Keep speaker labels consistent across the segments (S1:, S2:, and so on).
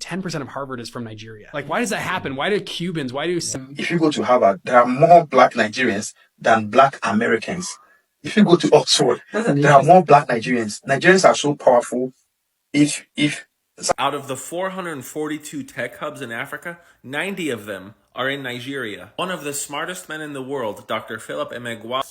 S1: 10% of Harvard is from Nigeria. Like, why does that happen? Why do Cubans,
S2: If you go to Harvard, there are more black Nigerians than black Americans. If you go to Oxford, there are more black Nigerians. Nigerians are so powerful. If
S3: Out of the 442 tech hubs in Africa, 90 of them are in Nigeria. One of the smartest men in the world, Dr. Philip Emegwa.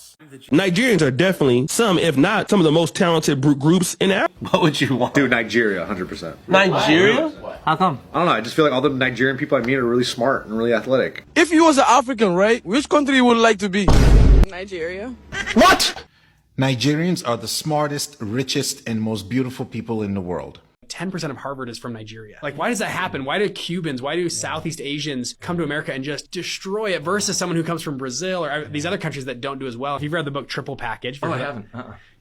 S4: Nigerians are definitely some, if not some of the most talented groups in Africa.
S3: What would you want?
S5: Dude, Nigeria, 100%.
S4: Nigeria?
S6: How come?
S5: I don't know. I just feel like all the Nigerian people I meet are really smart and really athletic.
S4: If you was an African, right, which country you would like to be?
S7: Nigeria.
S4: What?
S8: Nigerians are the smartest, richest, and most beautiful people in the world.
S1: 10% of Harvard is from Nigeria. Like, why does that happen? Why do Cubans, why do Southeast Asians come to America and just destroy it versus someone who comes from Brazil or these other countries that don't do as well? If you've read the book Triple Package.
S6: Oh, I haven't.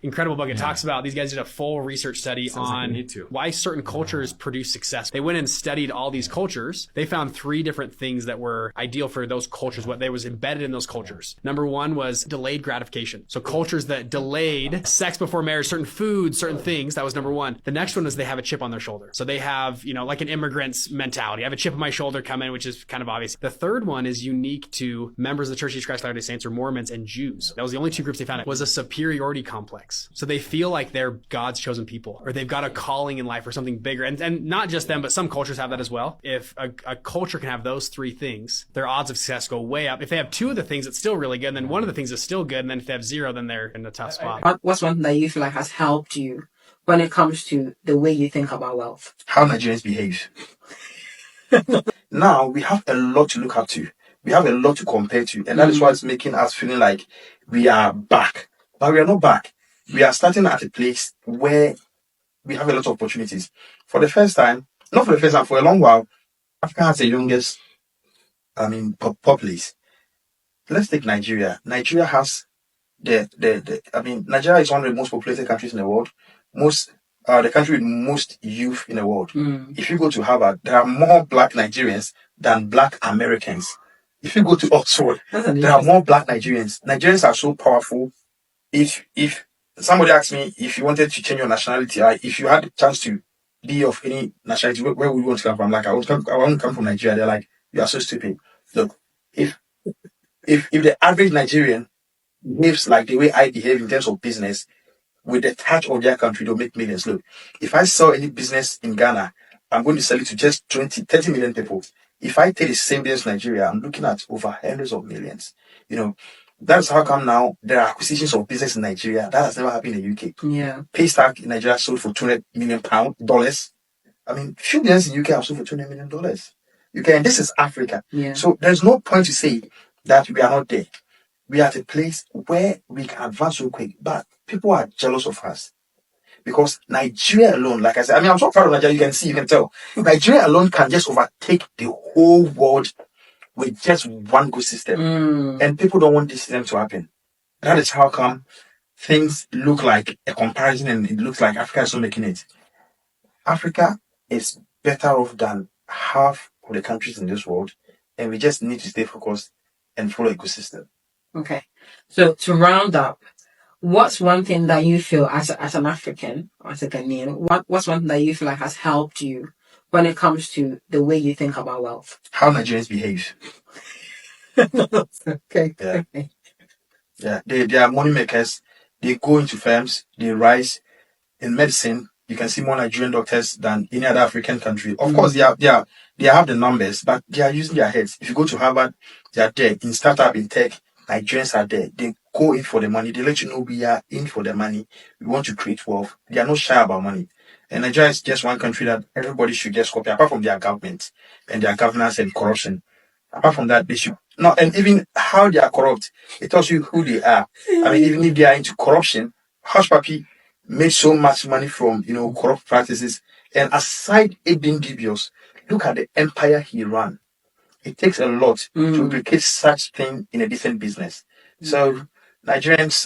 S1: Incredible book. It talks about, these guys did a full research study on why certain cultures produce success. They went and studied all these cultures. They found 3 different things that were ideal for those cultures, what they was embedded in those cultures. Number 1 was delayed gratification. So cultures that delayed sex before marriage, certain foods, certain things, that was number 1. The next one is they have a chip on their shoulder. So they have, like an immigrant's mentality. I have a chip on my shoulder coming, which is kind of obvious. The third one is unique to members of the Church of Jesus Christ of Latter-day Saints or Mormons and Jews. That was the only 2 groups they found. It was a superiority complex. So they feel like they're God's chosen people, or they've got a calling in life or something bigger. And not just them, but some cultures have that as well. If a culture can have those 3 things, their odds of success go way up. If they have 2 of the things, it's still really good. And then one of the things is still good. And then if they have 0, then they're in a tough spot.
S7: What's one thing that you feel like has helped you when it comes to the way you think about wealth?
S2: how Nigerians behave. Now we have a lot to look up to. We have a lot to compare to. And that is what's making us feeling like we are back. But we are not back. We are starting at a place where we have a lot of opportunities. For the first time, not for the first time, for a long while, Africa has the youngest, populace. Let's take Nigeria. Nigeria has Nigeria is one of the most populated countries in the world. The country with most youth in the world. If you go to Harvard, there are more black Nigerians than black Americans. If you go to Oxford, there are more black Nigerians. Nigerians are so powerful. If somebody asked me if you wanted to change your nationality, if you had the chance to be of any nationality, where would you want to come from? Like, I want to come from Nigeria. They're like, you are so stupid. Look, if the average Nigerian behaves like the way I behave in terms of business, with the touch of their country, they'll make millions. Look, if I sell any business in Ghana, I'm going to sell it to just 30 million people. If I take the same business in Nigeria, I'm looking at over hundreds of millions. That's how come now there are acquisitions of business in Nigeria. That has never happened in the UK.
S7: Yeah.
S2: Paystack in Nigeria sold for $200 million. Few businesses in UK have sold for $200 million. And this is Africa.
S7: Yeah.
S2: So there's no point to say that we are not there. We are at a place where we can advance so quick, but people are jealous of us. Because Nigeria alone, like I said, I'm so proud of Nigeria, you can tell. Nigeria alone can just overtake the whole world with just one good system. And people don't want this system to happen. That is how come things look like a comparison and it looks like Africa is not making it. Africa is better off than half of the countries in this world, and we just need to stay focused and follow ecosystem.
S7: Okay. So to round up, what's one thing that you feel as an African, or as a Ghanaian, what's one thing that you feel like has helped you when it comes to the way you think about wealth?
S2: How Nigerians behave.
S7: Okay.
S2: Yeah. Yeah. They are money makers. They go into firms. They rise. In medicine, you can see more Nigerian doctors than any other African country. Of course, they have the numbers, but they are using their heads. If you go to Harvard, they are there. In startup, in tech, Nigerians are there. They go in for the money. They let you know we are in for the money. We want to create wealth. They are not shy about money. And Nigeria is just one country that everybody should just copy, apart from their government and their governance and corruption. Apart from that, they should not. And even how they are corrupt, it tells you who they are. Even if they are into corruption, Hush Papi made so much money from corrupt practices. And aside it being dubious, look at the empire he ran. It takes a lot to replicate such thing in a different business. So Nigerians,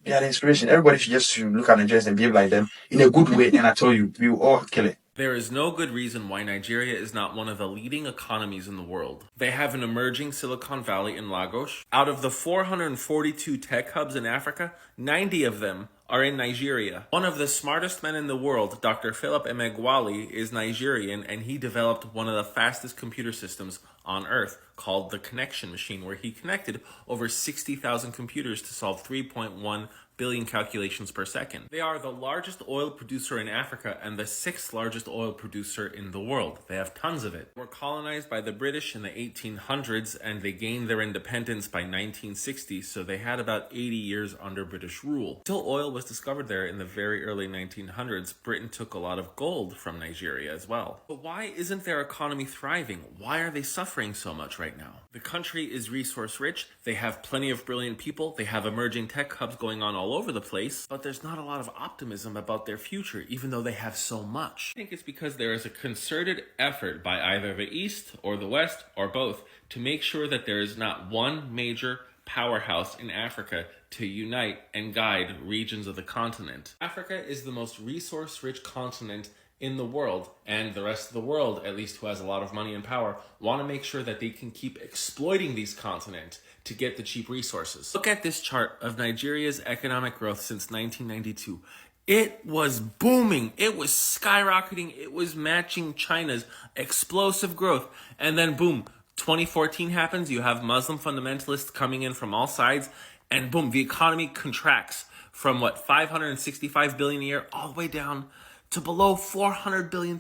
S2: they are the inspiration. Everybody should just look at Nigerians and behave like them in a good way. And I tell you, we will all kill it.
S3: There is no good reason why Nigeria is not one of the leading economies in the world. They have an emerging Silicon Valley in Lagos. Out of the 442 tech hubs in Africa, 90 of them are in Nigeria. One of the smartest men in the world, Dr. Philip Emeagwali, is Nigerian, and he developed one of the fastest computer systems on Earth called the Connection Machine, where he connected over 60,000 computers to solve 3.1 billion calculations per second. They are the largest oil producer in Africa and the 6th largest oil producer in the world. They have tons of it. They were colonized by the British in the 1800s and they gained their independence by 1960, so they had about 80 years under British rule. Until oil was discovered there in the very early 1900s, Britain took a lot of gold from Nigeria as well. But why isn't their economy thriving? Why are they suffering so much right now? The country is resource rich, they have plenty of brilliant people, they have emerging tech hubs going on all over the place, but there's not a lot of optimism about their future, even though they have so much. I think it's because there is a concerted effort by either the East or the West or both to make sure that there is not one major powerhouse in Africa to unite and guide regions of the continent. Africa is the most resource-rich continent in the world, and the rest of the world, at least who has a lot of money and power, want to make sure that they can keep exploiting these continents to get the cheap resources. Look at this chart of Nigeria's economic growth since 1992. It was booming. It was skyrocketing. It was matching China's explosive growth. And then boom, 2014 happens. You have Muslim fundamentalists coming in from all sides, and boom, the economy contracts from 565 billion a year all the way down to below $400 billion.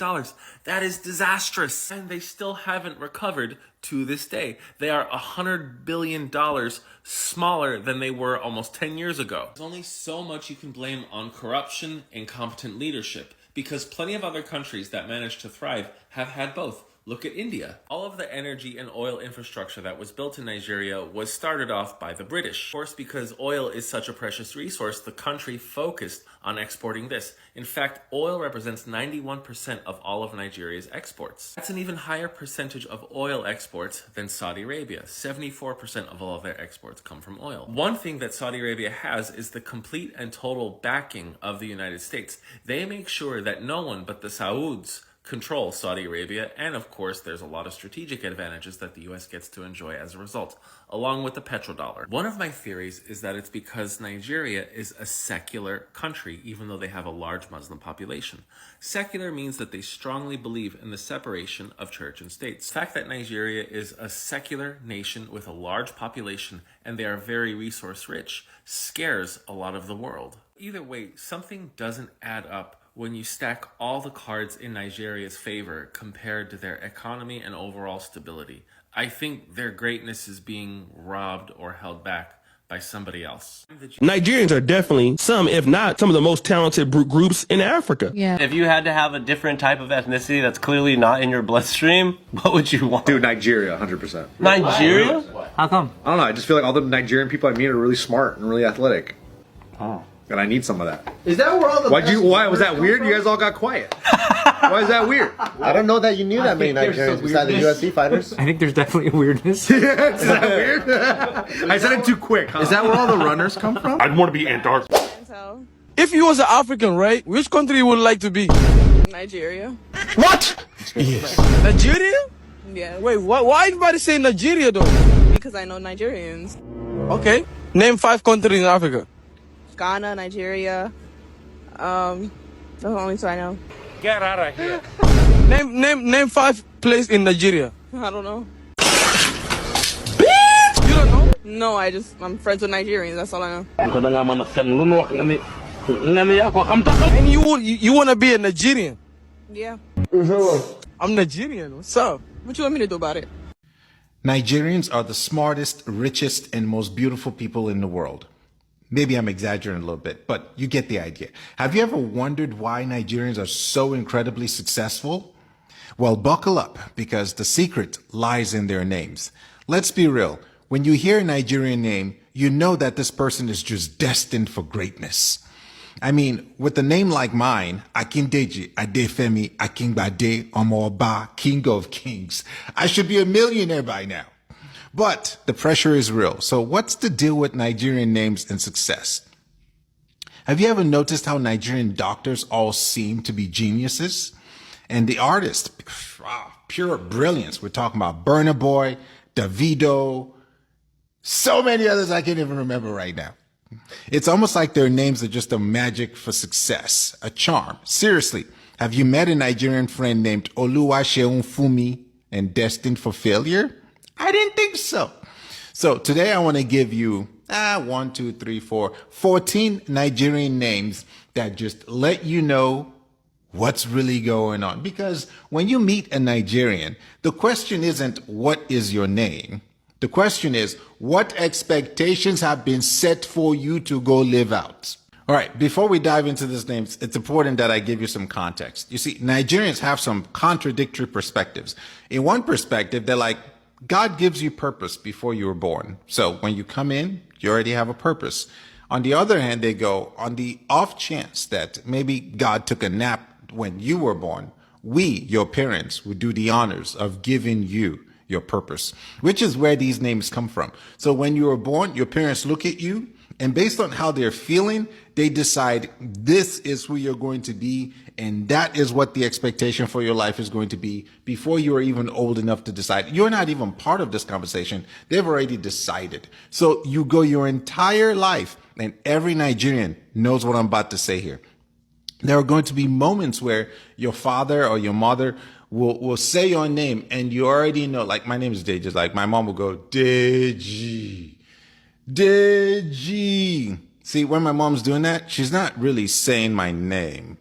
S3: That is disastrous. And they still haven't recovered to this day. They are $100 billion smaller than they were almost 10 years ago. There's only so much you can blame on corruption, incompetent leadership, because plenty of other countries that managed to thrive have had both. Look at India. All of the energy and oil infrastructure that was built in Nigeria was started off by the British. Of course, because oil is such a precious resource, the country focused on exporting this. In fact, oil represents 91% of all of Nigeria's exports. That's an even higher percentage of oil exports than Saudi Arabia. 74% of all of their exports come from oil. One thing that Saudi Arabia has is the complete and total backing of the United States. They make sure that no one but the Sauds control Saudi Arabia, and of course there's a lot of strategic advantages that the US gets to enjoy as a result, along with the petrodollar. One of my theories is that it's because Nigeria is a secular country, even though they have a large Muslim population. Secular means that they strongly believe in the separation of church and state. The fact that Nigeria is a secular nation with a large population and they are very resource rich scares a lot of the world. Either way, something doesn't add up when you stack all the cards in Nigeria's favor compared to their economy and overall stability. I think their greatness is being robbed or held back by somebody else.
S4: Nigerians are definitely some, if not some of the most talented groups in Africa.
S6: Yeah. If you had to have a different type of ethnicity that's clearly not in your bloodstream, what would you want?
S5: Dude, Nigeria, 100%.
S6: Nigeria? How come?
S5: I don't know. I just feel like all the Nigerian people I meet are really smart and really athletic.
S6: Oh.
S5: And I need some of that.
S2: Is that where all the
S5: Why was that weird? You guys all got quiet. Why is that weird?
S9: I don't know that you knew that many Nigerians besides the UFC fighters.
S10: I think there's definitely a weirdness.
S5: Is that weird? I said it too quick. Huh?
S9: Is that where all the runners come from?
S11: I'd want to be Antarctica.
S12: If you was an African, right, which country you would like to be?
S13: Nigeria.
S12: What? Yes. Nigeria?
S13: Yeah.
S12: Wait, why everybody say Nigeria though?
S13: Because I know Nigerians.
S12: Okay. Name 5 countries in Africa.
S13: Ghana, Nigeria. Those are the only two I know.
S12: Get out of here. Name 5 places in Nigeria.
S13: I don't know.
S12: Bitch! You don't know?
S13: No, I'm friends with Nigerians. That's all I know.
S12: And you want to be a Nigerian?
S13: Yeah.
S12: I'm Nigerian. What's up?
S13: What you want me to do about it?
S8: Nigerians are the smartest, richest, and most beautiful people in the world. Maybe I'm exaggerating a little bit, but you get the idea. Have you ever wondered why Nigerians are so incredibly successful? Well, buckle up, because the secret lies in their names. Let's be real. When you hear a Nigerian name, you know that this person is just destined for greatness. I mean, with a name like mine, Akindeji, Adefemi, Akingbade, Omoba, King of Kings, I should be a millionaire by now. But the pressure is real. So what's the deal with Nigerian names and success? Have you ever noticed how Nigerian doctors all seem to be geniuses? And the artists, wow, pure brilliance. We're talking about Burna Boy, Davido, so many others I can't even remember right now. It's almost like their names are just a magic for success, a charm. Seriously, have you met a Nigerian friend named Oluwaseun Fumi and destined for failure? I didn't think so. So today I want to give you 14 Nigerian names that just let you know what's really going on. Because when you meet a Nigerian, the question isn't what is your name? The question is what expectations have been set for you to go live out? All right, before we dive into these names, it's important that I give you some context. You see, Nigerians have some contradictory perspectives. In one perspective, they're like, God gives you purpose before you were born. So when you come in, you already have a purpose. On the other hand, they go, on the off chance that maybe God took a nap when you were born, we, your parents, would do the honors of giving you your purpose, which is where these names come from. So when you were born, your parents look at you, and based on how they're feeling, they decide this is who you're going to be, and that is what the expectation for your life is going to be before you are even old enough to decide. You're not even part of this conversation. They've already decided. So you go your entire life, and every Nigerian knows what I'm about to say here. There are going to be moments where your father or your mother will say your name, and you already know, like my name is Deji. Like my mom will go, Deji. Deji. See, when my mom's doing that, she's not really saying my name.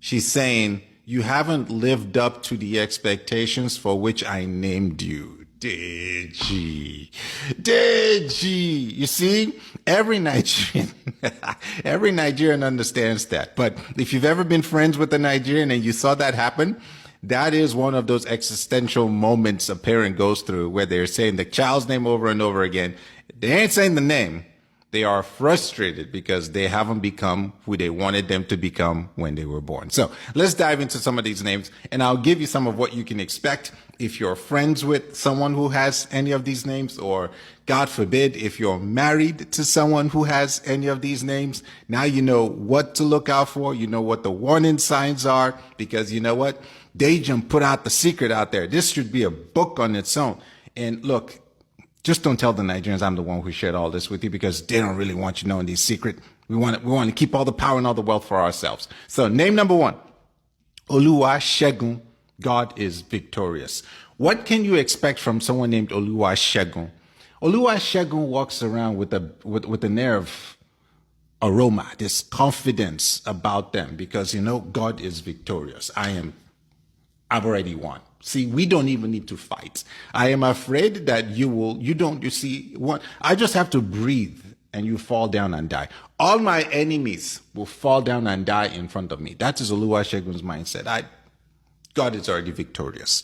S8: She's saying, you haven't lived up to the expectations for which I named you. Deji. Deji. You see, every Nigerian understands that. But if you've ever been friends with a Nigerian and you saw that happen, that is one of those existential moments a parent goes through where they're saying the child's name over and over again. They ain't saying the name. They are frustrated because they haven't become who they wanted them to become when they were born. So let's dive into some of these names, and I'll give you some of what you can expect if you're friends with someone who has any of these names, or God forbid, if you're married to someone who has any of these names. Now you know what to look out for. You know what the warning signs are, because you know what? Dejum put out the secret out there. This should be a book on its own. And look, just don't tell the Nigerians I'm the one who shared all this with you, because they don't really want you knowing these secrets. We want to keep all the power and all the wealth for ourselves. So name number 1, Oluwasegun. God is victorious. What can you expect from someone named Oluwasegun? Oluwasegun walks around with an air of aroma, this confidence about them, because you know God is victorious. I've already won. See, we don't even need to fight. I am afraid that I just have to breathe and you fall down and die. All my enemies will fall down and die in front of me. That is Oluwasegun's mindset. God is already victorious.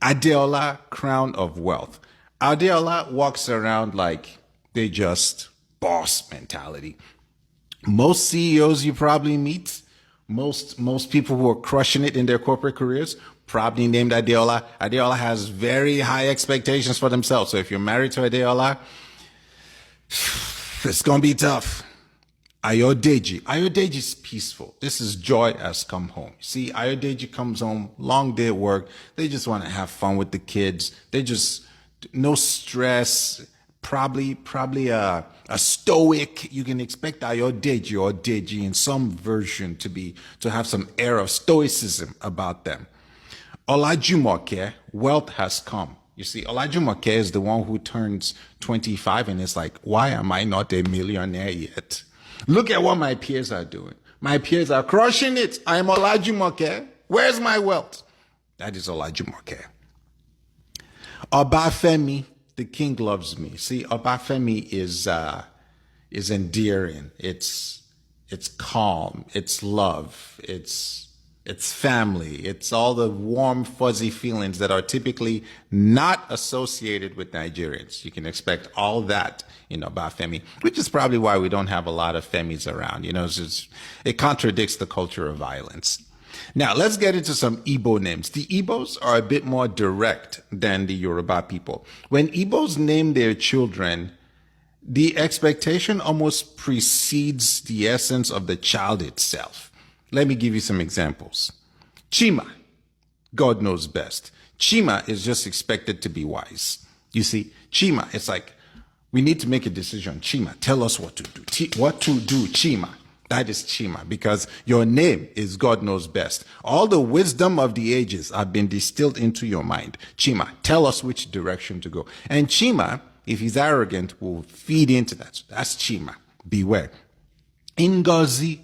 S8: Adeola, crown of wealth. Adeola walks around like they just boss mentality. Most CEOs you probably meet, most people who are crushing it in their corporate careers, probably named Adeola. Adeola has very high expectations for themselves. So if you're married to Adeola, it's going to be tough. Ayodeji. Ayodeji is peaceful. This is joy has come home. See, Ayodeji comes home, long day at work. They just want to have fun with the kids. They just, no stress. Probably a stoic. You can expect Ayodeji or Deji in some version to have some air of stoicism about them. Olajumoke, wealth has come. You see, Olajumoke is the one who turns 25 and is like, why am I not a millionaire yet? Look at what my peers are doing. My peers are crushing it. I am Olajumoke. Where's my wealth? That is Olajumoke. Obafemi, the king loves me. See, Obafemi is endearing. It's calm. It's love. It's family. It's all the warm, fuzzy feelings that are typically not associated with Nigerians. You can expect all that in Obafemi, which is probably why we don't have a lot of Femis around. It contradicts the culture of violence. Now, let's get into some Igbo names. The Igbos are a bit more direct than the Yoruba people. When Igbos name their children, the expectation almost precedes the essence of the child itself. Let me give you some examples. Chima, God knows best. Chima is just expected to be wise. You see, Chima, it's like, we need to make a decision. Chima, tell us what to do. What to do, Chima. That is Chima, because your name is God knows best. All the wisdom of the ages have been distilled into your mind. Chima, tell us which direction to go. And Chima, if he's arrogant, will feed into that. So that's Chima. Beware. Ngozi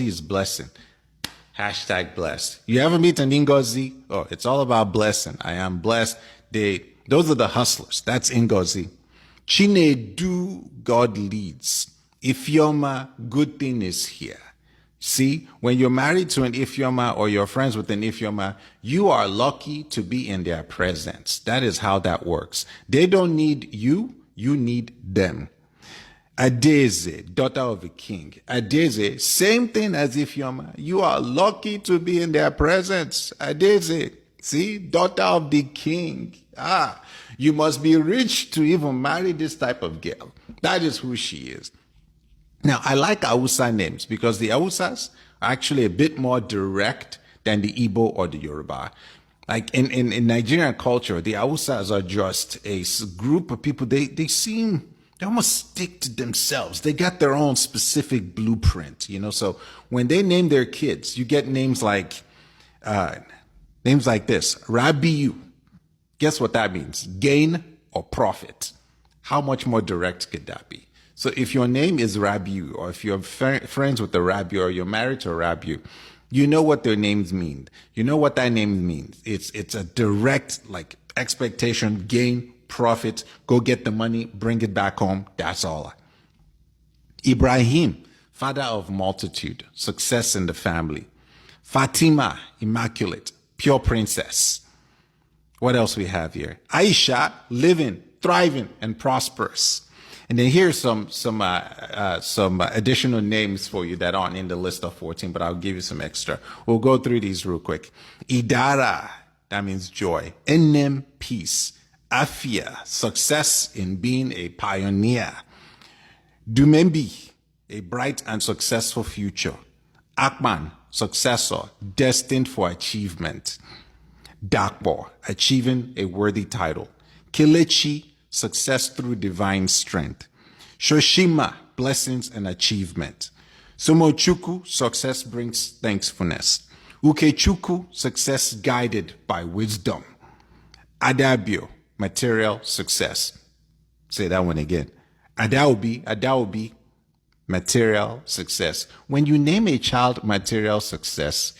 S8: is blessing. Hashtag blessed. You ever meet an Ngozi? Oh, it's all about blessing. I am blessed. Those are the hustlers. That's Ngozi. Chinedu, God leads. Ifyoma, good thing is here. See, when you're married to an Ifyoma or you're friends with an Ifyoma, you are lucky to be in their presence. That is how that works. They don't need you, you need them. Adeze, daughter of a king. Adeze, same thing as Ifyoma. You are lucky to be in their presence. Adeze, see, daughter of the king. You must be rich to even marry this type of girl. That is who she is. Now, I like Hausa names because the Hausas are actually a bit more direct than the Igbo or the Yoruba. Like in Nigerian culture, the Hausas are just a group of people. They almost stick to themselves. They got their own specific blueprint, you know. So when they name their kids, you get names like this, Rabiu. Guess what that means? Gain or profit. How much more direct could that be? So if your name is Rabiu, or if you're friends with the Rabiu, or you're married to a Rabiu, you know what their names mean. You know what that name means. It's a direct, like, expectation, gain, profit, go get the money, bring it back home. That's all. Ibrahim, father of multitude, success in the family. Fatima, immaculate, pure princess. What else we have here? Aisha, living, thriving, and prosperous. And then here's some additional names for you that aren't in the list of 14, but I'll give you some extra. We'll go through these real quick. Idara, that means joy. Enem, peace. Afia, success in being a pioneer. Dumembi, a bright and successful future. Akman, successor, destined for achievement. Dakbo, achieving a worthy title. Kelechi, success through divine strength. Shoshima, blessings and achievement. Somochuku, success brings thankfulness. Ukechuku, success guided by wisdom. Adabio, material success. Say that one again. Adaobi, material success. When you name a child material success,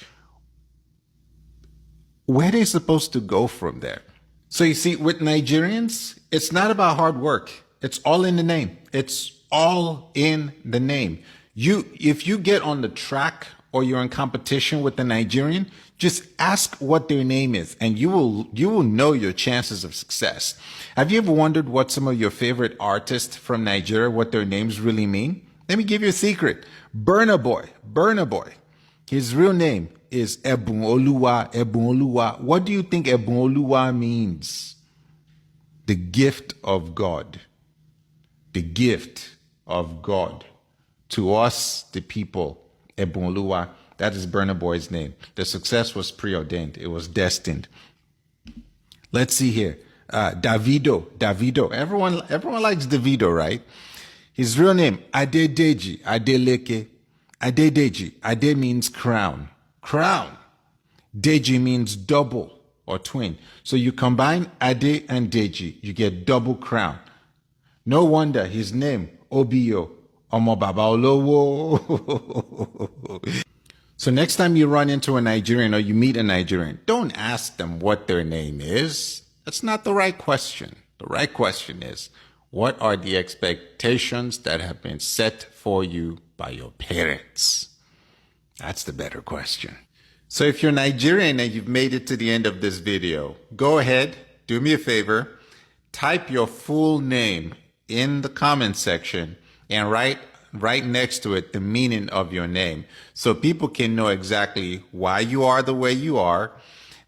S8: where are they supposed to go from there? So you see, with Nigerians, it's not about hard work. It's all in the name. It's all in the name. If you get on the track or you're in competition with the Nigerian, just ask what their name is and you will know your chances of success. Have you ever wondered what some of your favorite artists from Nigeria, what their names really mean? Let me give you a secret. Burna Boy. His real name is Ebun Oluwa. What do you think Ebun Oluwa means? The gift of God. The gift of God. To us, the people, Ebun Oluwa, that is Burna Boy's name. The success was preordained. It was destined. Let's see here. Davido. Everyone likes Davido, right? His real name, Adedeji Adeleke. Adedeji. Ade means crown. Deji means double or twin. So you combine Ade and Deji, you get double crown. No wonder his name, Obio, Omo Baba Olowo. So next time you run into a Nigerian or you meet a Nigerian, don't ask them what their name is. That's not the right question. The right question is, what are the expectations that have been set for you by your parents? That's the better question. So if you're Nigerian and you've made it to the end of this video, go ahead, do me a favor, type your full name in the comment section and write right next to it the meaning of your name so people can know exactly why you are the way you are.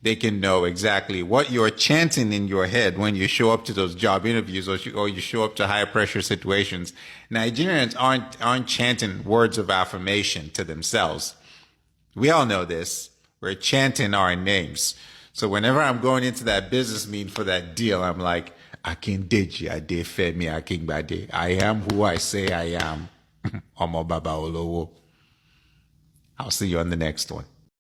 S8: They can know exactly what you're chanting in your head when you show up to those job interviews or you show up to high pressure situations. Nigerians aren't chanting words of affirmation to themselves. We all know this. We're chanting our names. So whenever I'm going into that business meeting for that deal, I'm like, I can ditch you. I did fed me. I can bade. I am who I say I am. Omo Baba Olowo. I'll see you on the next one.